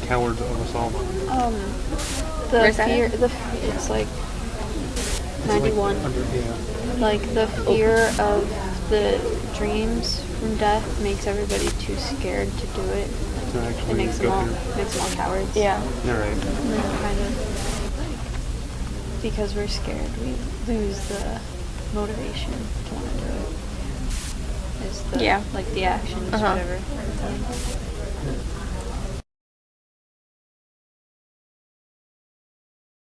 cowards of us all. The fear, it's like 91. Like the fear of the dreams from death makes everybody too scared to do it. It makes them all cowards. Yeah. You're right. Kind of. Because we're scared, we lose the motivation to want to do it. It's the, like the actions, whatever.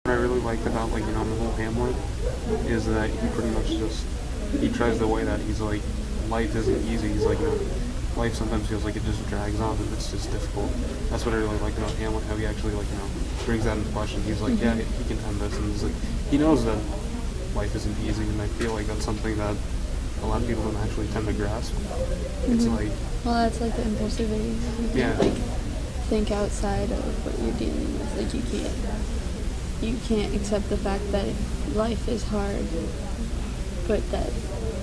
What I really liked about, like, the whole Hamlet is that he pretty much he tries the way that he's like, life isn't easy. He's like, life sometimes feels like it just drags on and it's just difficult. That's what I really liked about Hamlet, how he actually, like, brings that into question. He's like, yeah, he can end this, and he's like, he knows that life isn't easy, and I feel like that's something that a lot of people don't actually tend to grasp. It's like, well, that's like the impulsivity. You can't like think outside of what you're dealing with. Like you can't accept the fact that life is hard, but that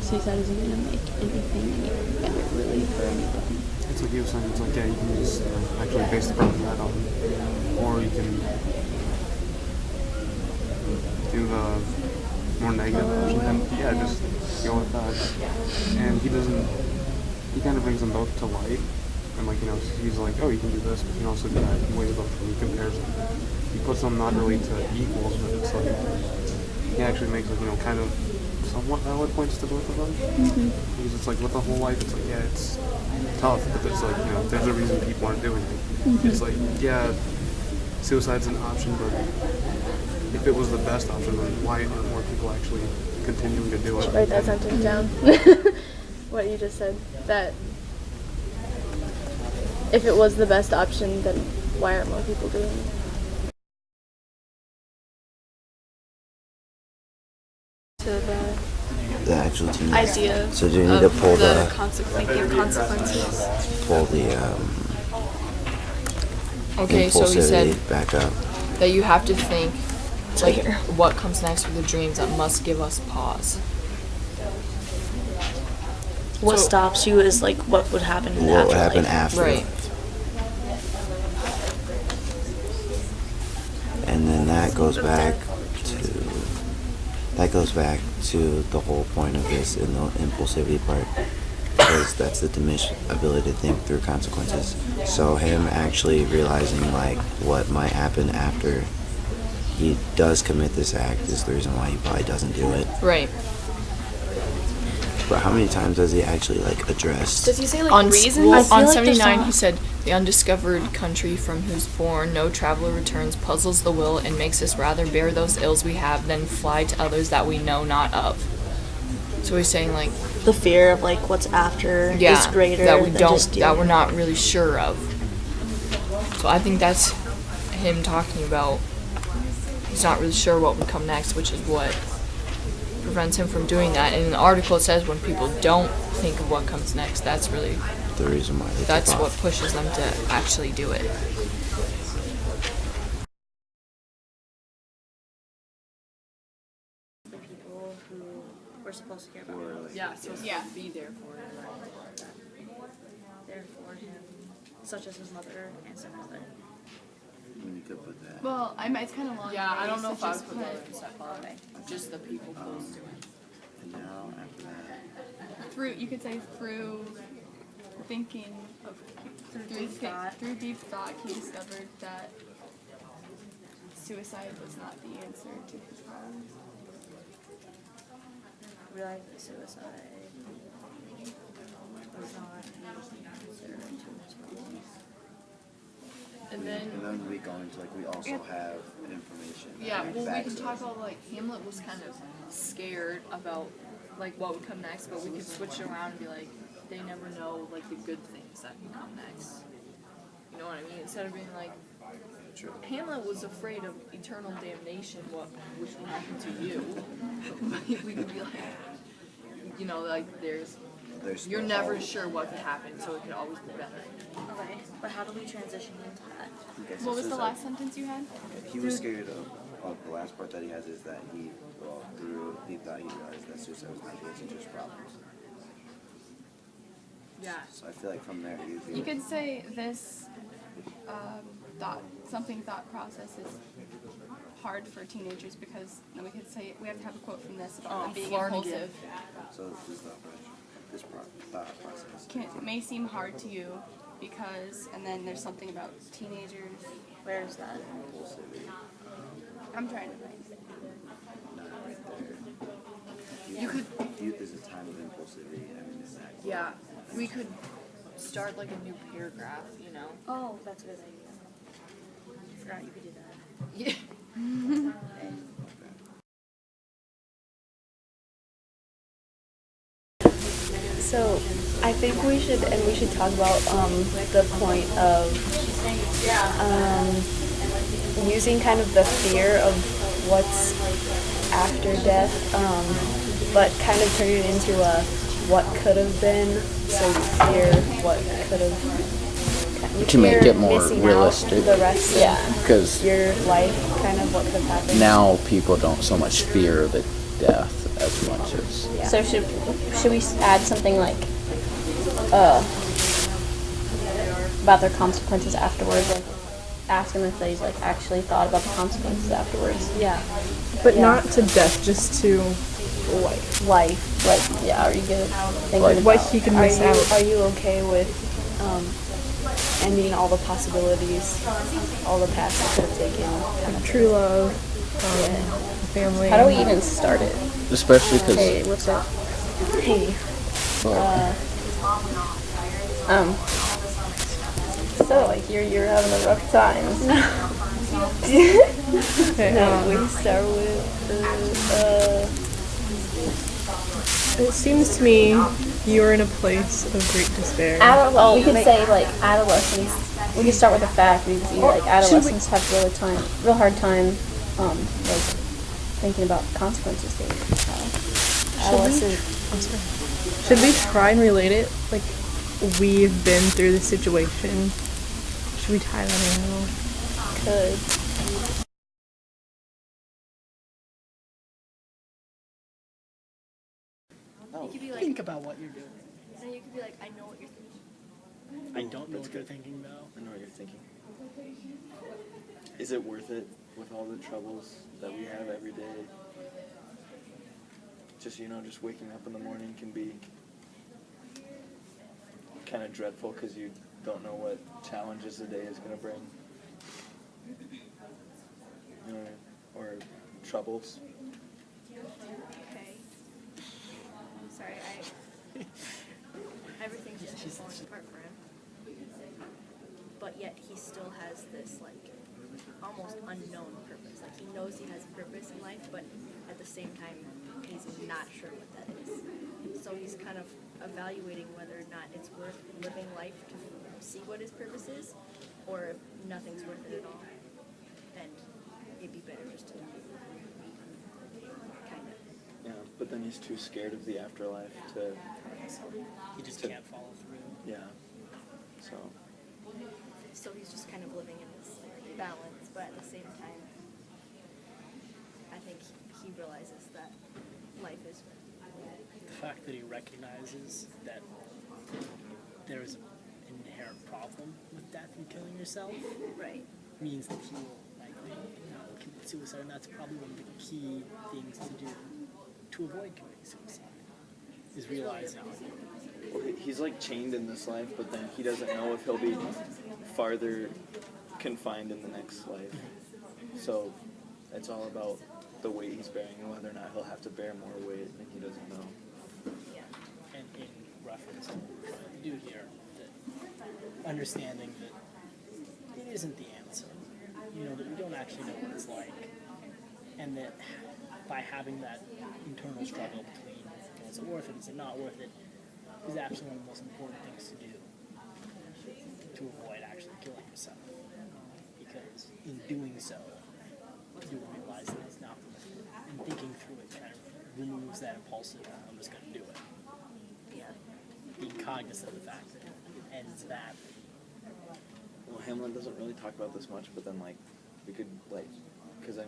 suicide isn't going to make anything any better really for anybody. It's like you were saying, it's like, yeah, you can just actually face the problem head on, or you can do the more negative option, and just go with that. And he kind of brings them both to light, and like, he's like, oh, you can do this, but you can also do that in ways both, and he compares them. He puts them not really to equals, but it's like, he actually makes like, kind of somewhat valid points to both of them. Because it's like, with the whole life, it's like, yeah, it's tough, but there's like, there's a reason people aren't doing it. It's like, yeah, suicide's an option, but if it was the best option, then why aren't more people actually continuing to do it? Write that sentence down. What you just said. That if it was the best option, then why aren't more people doing it? To The actual team idea. So do you need to pull the consequences. pull the Okay, so he said impulsivity back up? that you have to think like what comes next with the dreams that must give us pause. What stops you is like what would happen in the What would afterlife. happen after? Right. And then that goes back to the whole point of this in the impulsivity part, because that's the diminished ability to think through consequences. So him actually realizing like what might happen after he does commit this act is the reason why he probably doesn't do it. Right. But how many times has he actually like addressed? Does he say like On, reasons? well, I feel on like 79 he said, the undiscovered country from whose bourne no traveler returns puzzles the will and makes us rather bear those ills we have than fly to others that we know not of. So he's saying like the fear of like what's after is greater that we than don't just that we're not really sure of. So I think that's him talking about he's not really sure what would come next, which is what prevents him from doing that. And in the article it says when people don't think of what comes next, that's really The reason why they that's took what off. pushes them to actually do it. the people who were supposed to care about him. Yeah, so be there for it. There for him, such as his mother and stepmother. You could put that. Well, it's kind of long. Yeah, I don't know if I would just put that in stepfather. Just the people close to him. And now after that, through. You could say through thinking of through deep thought, he discovered that suicide was not the answer to his problems. Realized that suicide was not the answer to his problems. And then we go into like we also have information. yeah, well we can talk about like Hamlet was kind of scared about like what would come next, but we could switch it around and be like, they never know like the good things that can come next. You know what I mean? Instead of being like, Hamlet was afraid of eternal damnation, which will happen to you. We could be like, like you're never sure what could happen, so it could always be better. Okay, but how do we transition into that? Okay, so What was the suicide. last sentence you had? He was scared of the last part that he has is that through deep thought, he realized that suicide was not the answer to his problems. Yeah. So I feel like from there, You could say this thought process is hard for teenagers because then we could say we have to have a quote from this about them being impulsive. So this thought process. It may seem hard to you because, and then there's something about teenagers. Where is that? I'm trying to find it. Not right there. You could, Youth is a time of impulsivity. I mean, is that yeah, we could start like a new paragraph, you know? Oh, that's a good idea. I forgot you could do that. Yeah. So I think we should talk about the point of using kind of the fear of what's after death, but kind of turning it into a what could have been. So you fear what could have. To make it more realistic. The rest Because of your life, kind of what could have happened. now people don't so much fear the death as much as. Yeah. So should we add something like about their consequences afterwards? Like ask them if they like actually thought about the consequences afterwards. Yeah. But not to death, just to life. Life, like are you good thinking Like what about he can miss out. Are you okay with ending all the possibilities, all the paths that could have taken? Kind of True love, family. How do we even start it? Especially because Hey, what's up? Hey. So like you're having a rough time. Okay, We start with it seems to me you're in a place of great despair. We could say like adolescents. We could start with a fact. We could see like adolescents have real hard time, like thinking about consequences they have. Should we try and relate it? Like we've been through the situation. Should we tie that in? could. You could be like, Think about what you're doing. and you could be like, I know what you're thinking. I don't know what you're thinking though. I know what you're thinking. Is it worth it with all the troubles that we have every day? Just, just waking up in the morning can be kind of dreadful because you don't know what challenges the day is going to bring. Or troubles. Okay. Sorry, everything's just falling apart for him. But yet he still has this like almost unknown purpose. Like he knows he has a purpose in life, but at the same time he's not sure what that is. So he's kind of evaluating whether or not it's worth living life to see what his purpose is, or if nothing's worth it at all. And it'd be better just to kind of. Yeah, but then he's too scared of the afterlife to. He just can't follow through. Yeah. So he's just kind of living in this balance, but at the same time, I think he realizes that life is. The fact that he recognizes that there is an inherent problem with death and killing yourself Right. means that he will likely commit suicide, and that's probably one of the key things to do to avoid committing suicide, is realizing. Well, he's like chained in this life, but then he doesn't know if he'll be farther confined in the next life. So it's all about the weight he's bearing and whether or not he'll have to bear more weight, and he doesn't know. And in reference to what we're trying to do here, that understanding that it isn't the answer, that we don't actually know what it's like, and that by having that internal struggle between is it worth it, is it not worth it, is actually one of the most important things to do to avoid actually killing yourself. Because in doing so, you will realize that it's not worth it. And thinking through it kind of removes that impulsive, I'm just going to do it. Yeah. Being cognizant of the fact that it ends badly. Well, Hamlet doesn't really talk about this much, but then, we could, because,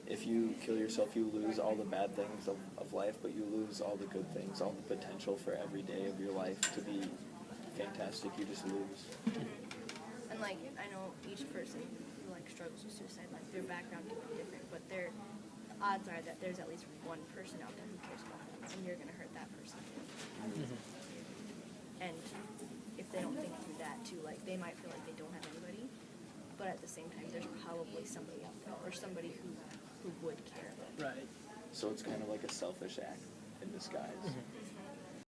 if you kill yourself, you lose all the bad things of life, but you lose all the good things, all the potential for every day of your life to be fantastic, you just lose. And like, I know each person who like struggles with suicide, like their background can be different, but the odds are that there's at least one person out there who cares about them, and you're gonna hurt that person too. And if they don't think through that too, like they might feel like they don't have anybody, but at the same time, there's probably somebody out there or somebody who would care. Right. So it's kind of like a selfish act in disguise.